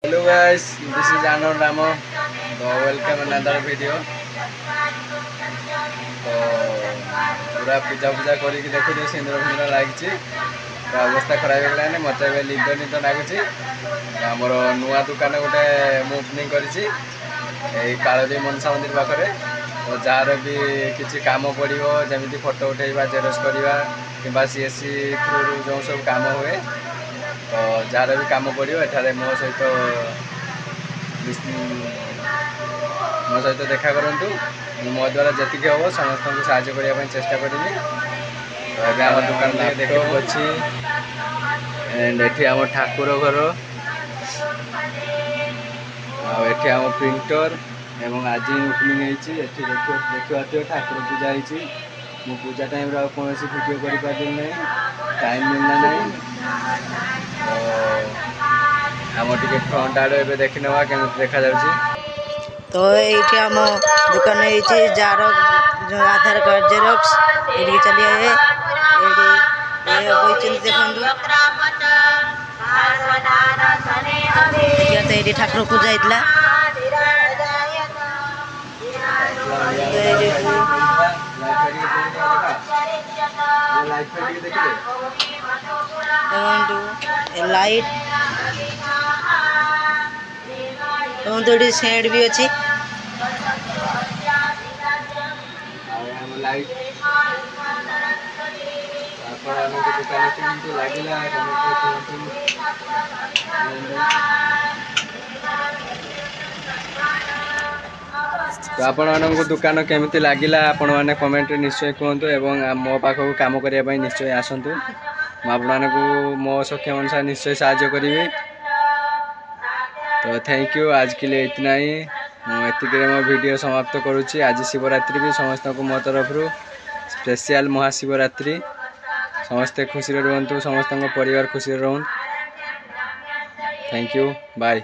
Hello guys, this is Anand Ramo. Welcome another video. तो पूरा पूजा पूजा करी देखु सिंदूर फिंदूर लगी अवस्था खराब होगलानी मत निद निद लगुच आमर नुआ दुकान गोटे ओपनिंग करी कालदी मनसा मंदिर पाखे तो जार भी किसी कम पड़ो जमी फोटो उठेवा जेरक्स करवा कि सीएससी थ्रू जो सब कम हुए तो जार भी कम पड़ो एठारे मो सहित देखा करूँ मो द्वारा जी हम समस्त को साहय करने चेष्टा करी तो आम दुकान देखो अच्छी एंड एठी आम ठाकुर घर आम प्रिंटर एवं आज ओपनिंग होती देखो ठाकुर पूजा होती मो पूजा टाइम कौन वीडियो कर पारि ना टाइम मिलना ना तो आम टे फ्रंट आड़े देखी ना केमी देखा जा तो ये आम दुकान होती जार जो आधार कार्ड जेरक्स ये चलिए देखते ये ठाकुर पूजा होता लाइट तो ये सेड भी अच्छी लाइट तो आपण मानक दुकान केमिति लागिला आपण माने कमेंट निश्चय कहतु एवं मो पाखक काम करने निश्चय आसतु को मो सक्षम अनुसार निश्चय साहाय्य करी तो थैंक यू आज के लिए इतना ही मुझे मो वीडियो समाप्त करुच्ची आज शिवरात्रि भी समस्त को मो तरफ स्पेशल महाशिवरात्रि समस्ते खुशी रुहतु समस्त परिवार खुशी रुहतु थैंक यू बाय।